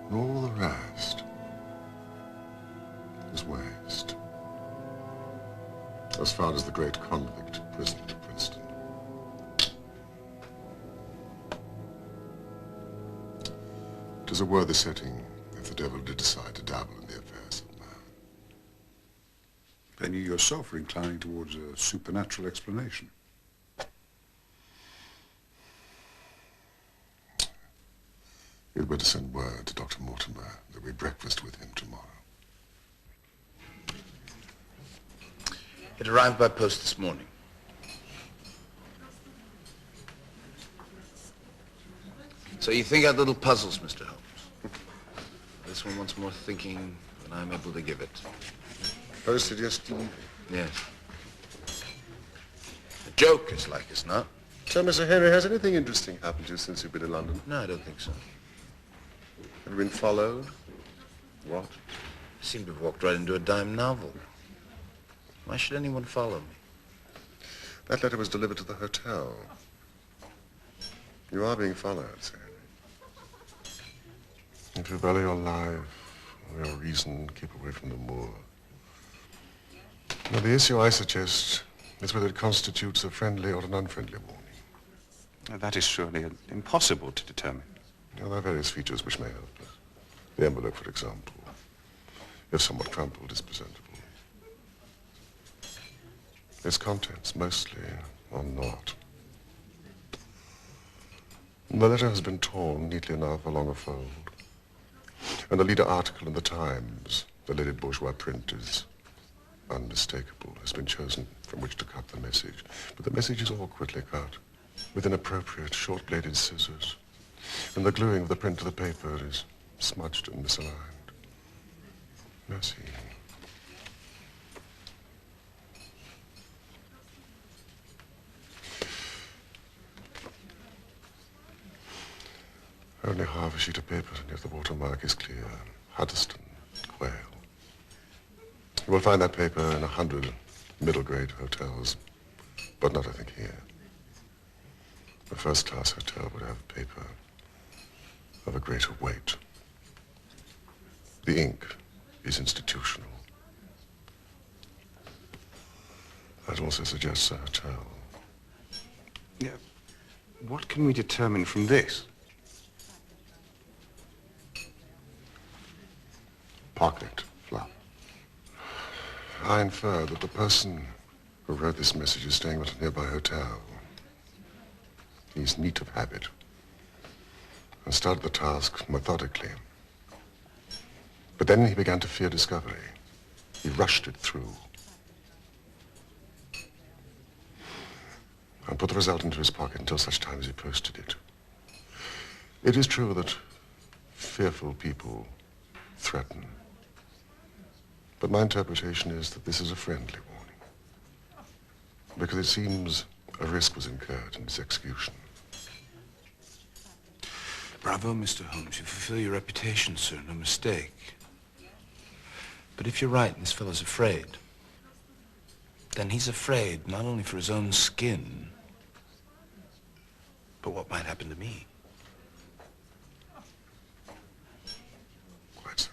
And all the rest is waste. As far as the great convict prison at Princeton. It is a worthy setting if the devil did decide to dabble in the affairs of man. Then you yourself are inclining towards a supernatural explanation. You'd better send word to Dr. Mortimer that we breakfast with him tomorrow. It arrived by post this morning. So you think out little puzzles, Mr. Holmes. This one wants more thinking than I'm able to give it. Posted yesterday? Yes. A joke, it's like, it's not. So, Mr. Henry, has anything interesting happened to you since you've been in London? No, I don't think so. Have you been followed? What? I seem to have walked right into a dime novel. Why should anyone follow me? That letter was delivered to the hotel. You are being followed, sir. If you value your life or your reason, keep away from the moor. Now, the issue I suggest is whether it constitutes a friendly or an unfriendly warning. That is surely impossible to determine. Now, there are various features which may help us. The envelope, for example, if somewhat crumpled, is presentable. Its contents, mostly, are not. The letter has been torn neatly enough along a fold. And the leader article in the Times, the Lady Bourgeois print, is unmistakable, has been chosen from which to cut the message. But the message is awkwardly cut, with inappropriate short-bladed scissors. And the gluing of the print to the paper is smudged and misaligned. Mercy. Only half a sheet of paper, and yet the watermark is clear. Huddeston, Quayle. You will find that paper in 100 middle-grade hotels, but not, I think, here. A first-class hotel would have paper of a greater weight. The ink is institutional. That also suggests a hotel. Yeah. What can we determine from this? Pocket fluff. I infer that the person who wrote this message is staying at a nearby hotel. He's neat of habit and started the task methodically. But then he began to fear discovery. He rushed it through and put the result into his pocket until such time as he posted it. It is true that fearful people threaten. But my interpretation is that this is a friendly warning, because it seems a risk was incurred in its execution. Bravo, Mr. Holmes. You fulfill your reputation, sir. No mistake. But if you're right and this fellow's afraid, then he's afraid not only for his own skin, but what might happen to me. Quite so.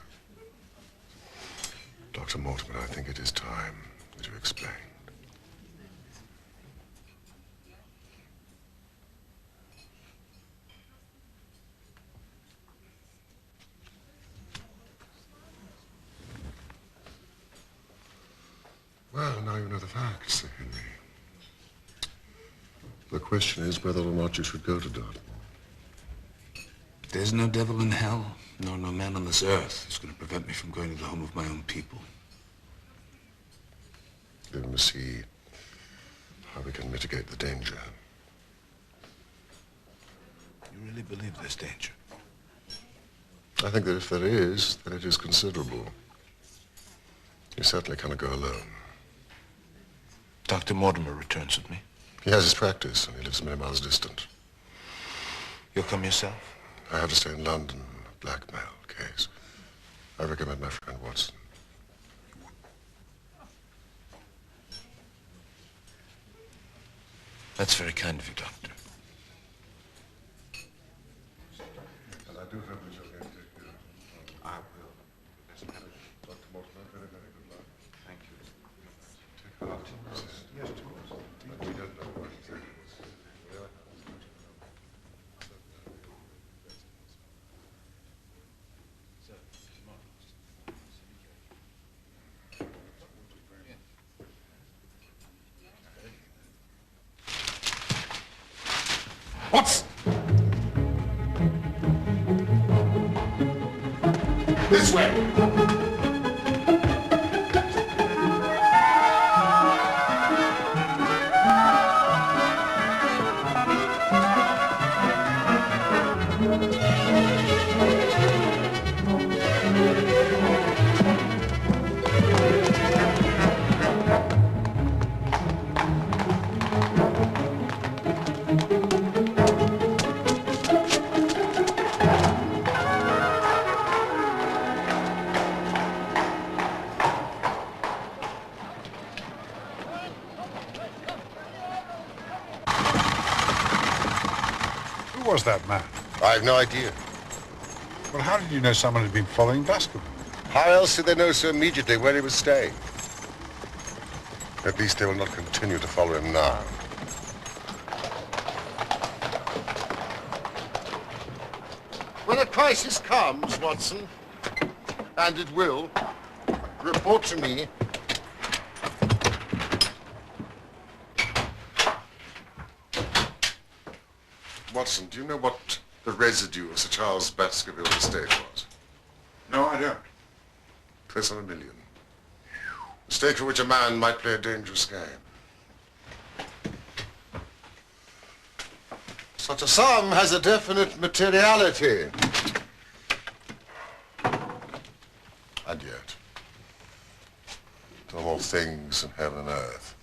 Dr. Mortimer, I think it is time that you explained. Well, now you know the facts, Sir Henry. The question is whether or not you should go to Dartmoor. There's no devil in hell, nor no man on this earth who's going to prevent me from going to the home of my own people. Then we'll see how we can mitigate the danger. You really believe there's danger? I think that if there is, then it is considerable. You certainly cannot go alone. Dr. Mortimer returns with me. He has his practice, and he lives many miles distant. You'll come yourself? I have to stay in London, a blackmail case. I recommend my friend Watson. That's very kind of you, Doctor. And I do hope that you're going to take care of him. I will. Best managed. Dr. Mortimer, very, very good luck. Thank you. Take heart. Yes, of course. We don't know what exactly was. What's... This way! Who was that man? I have no idea. Well, how did you know someone had been following Baskerville? How else did they know so immediately where he was staying? At least they will not continue to follow him now. When a crisis comes, Watson, and it will, report to me. Watson, do you know what the residue of Sir Charles Baskerville's estate was? No, I don't. Less than $1 million. A stake for which a man might play a dangerous game. Such a sum has a definite materiality. And yet, to all things in heaven and earth.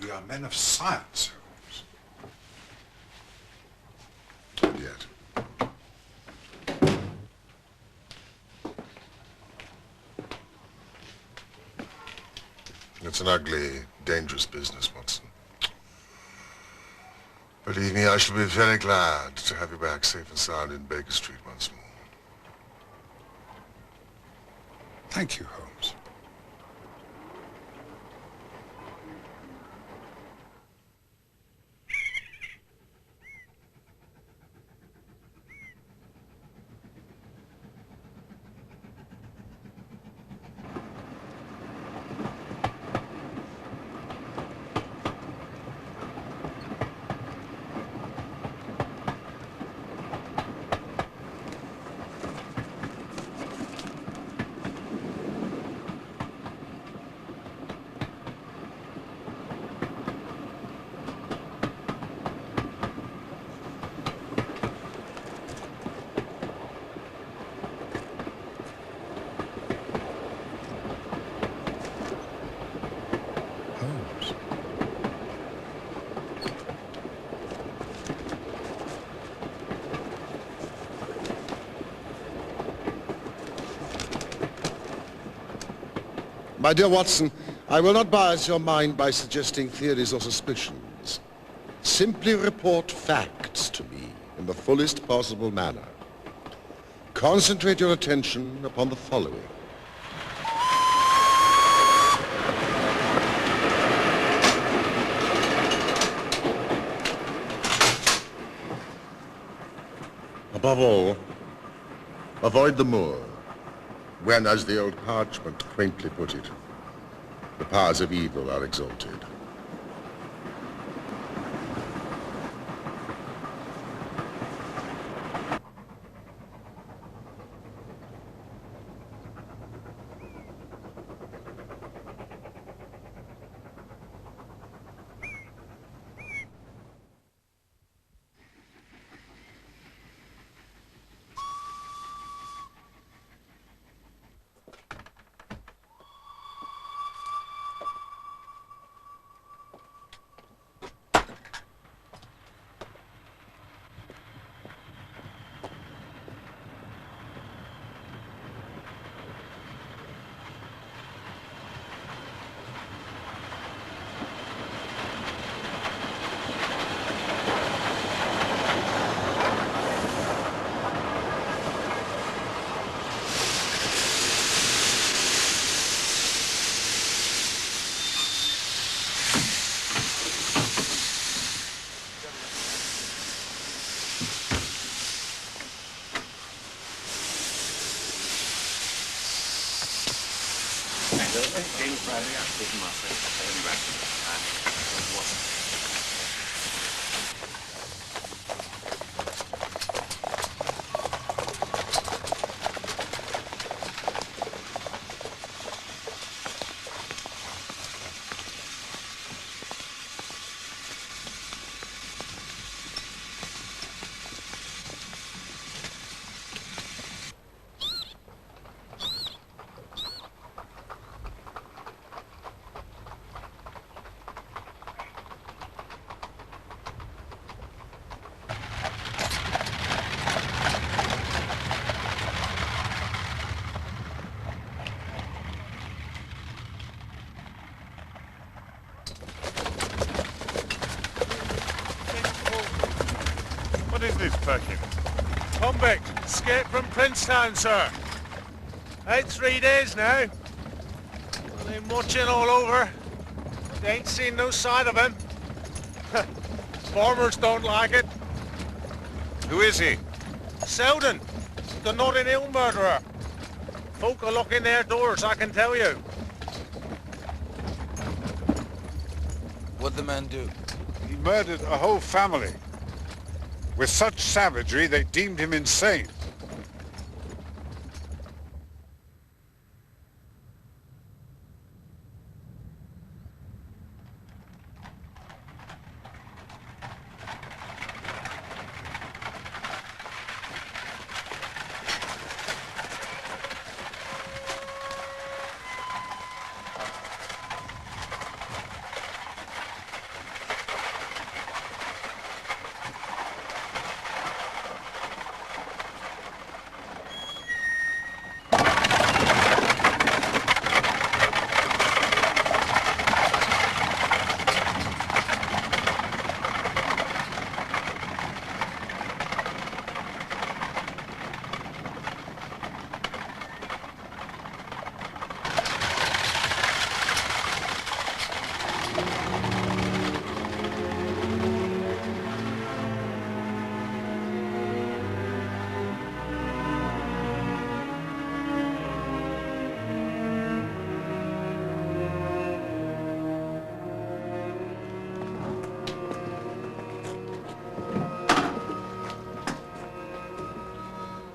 We are men of science, Holmes. And yet. It's an ugly, dangerous business, Watson. Believe me, I shall be very glad to have you back safe and sound in Baker Street once more. Thank you, Holmes. My dear Watson, I will not bias your mind by suggesting theories or suspicions. Simply report facts to me in the fullest possible manner. Concentrate your attention upon the following. Above all, avoid the moor, when, as the old parchment quaintly put it, the powers of evil are exalted. What is this packet? Convict, escaped from Princetown, sir. Out 3 days now. Well, been watching all over. They ain't seen no sign of him. Farmers don't like it. Who is he? Selden, the Notting Hill murderer. Folk are locking their doors, I can tell you. What'd the man do? He murdered a whole family. With such savagery, they deemed him insane.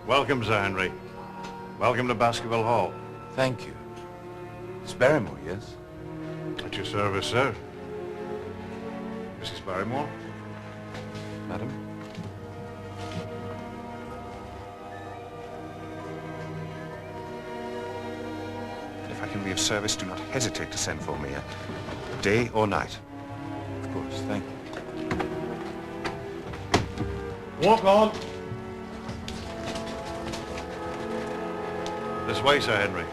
Welcome, Sir Henry. Welcome to Baskerville Hall. Thank you. It's Barrymore, yes? At your service, sir. Mrs. Barrymore? Madam? If I can be of service, do not hesitate to send for me, day or night. Of course, thank you. Walk on. This way, Sir Henry.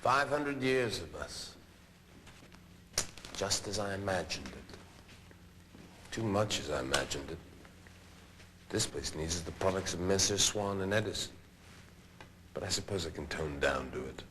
$500 of us. Just as I imagined it. Too much as I imagined it. This place needs the products of Messrs. Swan and Edison. But I suppose I can tone down to it.